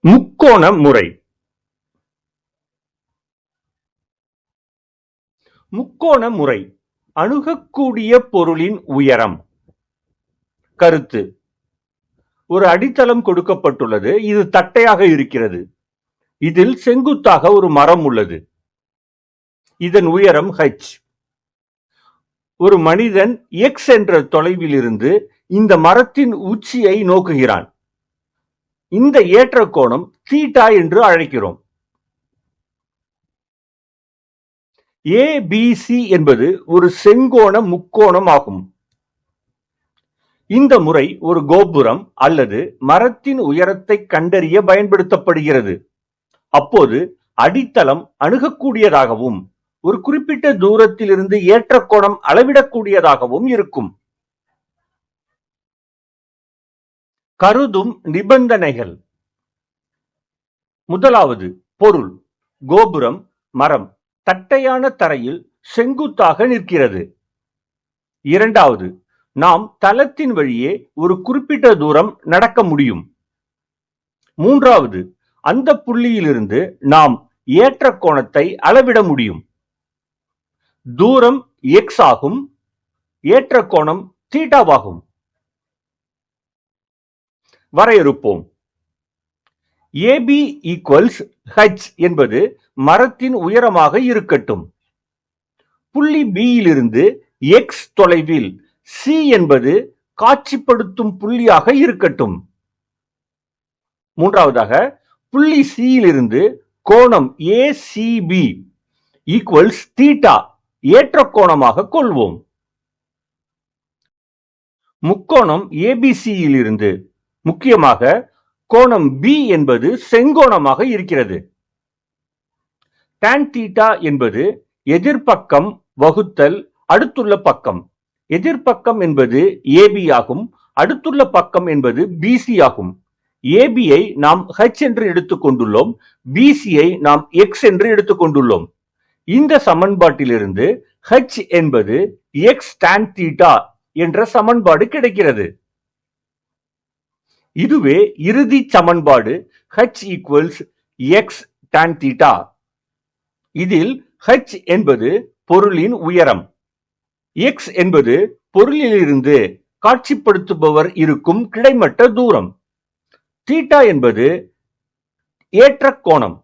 முக்கோண முறை. முக்கோண முறை அணுகக்கூடிய பொருளின் உயரம். கருத்து: ஒரு அடித்தளம் கொடுக்கப்பட்டுள்ளது. இது தட்டையாக இருக்கிறது. இதில் செங்குத்தாக ஒரு மரம் உள்ளது. இதன் உயரம் h. ஒரு மனிதன் x என்ற தொலைவில் இருந்து இந்த மரத்தின் உச்சியை நோக்குகிறான். இந்த ஏற்ற கோணம் தீட்டா என்று அழைக்கிறோம். ABC என்பது ஒரு செங்கோண முக்கோணம் ஆகும். இந்த முறை ஒரு கோபுரம் அல்லது மரத்தின் உயரத்தை கண்டறிய பயன்படுத்தப்படுகிறது. அப்போது அடித்தளம் அணுகக்கூடியதாகவும் ஒரு குறிப்பிட்ட தூரத்தில் இருந்து ஏற்ற கோணம் அளவிடக்கூடியதாகவும் இருக்கும். கருதும் நிபந்தனைகள். முதலாவது, பொருள் கோபுரம், மரம் தட்டையான தரையில் செங்குத்தாக நிற்கிறது. இரண்டாவது, நாம் தளத்தின் வழியே ஒரு குறிப்பிட்ட தூரம் நடக்க முடியும். மூன்றாவது, அந்த புள்ளியிலிருந்து நாம் ஏற்ற கோணத்தை அளவிட முடியும். தூரம் x ஆகும். ஏற்ற கோணம் தீட்டாவாகும். வரையறுப்போம். AB = h என்பது மரத்தின் உயரமாக இருக்கட்டும். புள்ளி B இலிருந்து x தொலைவில் C என்பது காட்சிப்படுத்தும் புள்ளியாக இருக்கட்டும். மூன்றாவதாக, புள்ளி C இலிருந்து கோணம் ACB = தீட்டா ஏற்ற கோணமாக கொள்வோம். முக்கோணம் ABC இலிருந்து முக்கியமாக கோணம் B என்பது செங்கோணமாக இருக்கிறது. tan θ என்பது எதிர்பக்கம் வகுத்தல் அடுத்துள்ள பக்கம். எதிர்பக்கம் என்பது AB ஆகும். அடுத்துள்ள பக்கம் என்பது BC ஆகும். AB ஐ நாம் h என்று எடுத்துக் கொண்டுள்ளோம். BC ஐ நாம் x என்று எடுத்துக் கொண்டுள்ளோம். இந்த சமன்பாட்டிலிருந்து h என்பது x tan θ என்ற சமன்பாடு கிடைக்கிறது. இதுவே இறுதி சமன்பாடு h = x tan θ. இதில் h என்பது பொருளின் உயரம், x என்பது பொருளிலிருந்து காட்சிப்படுத்துபவர் இருக்கும் கிடைமட்ட தூரம், θ என்பது ஏற்ற கோணம்.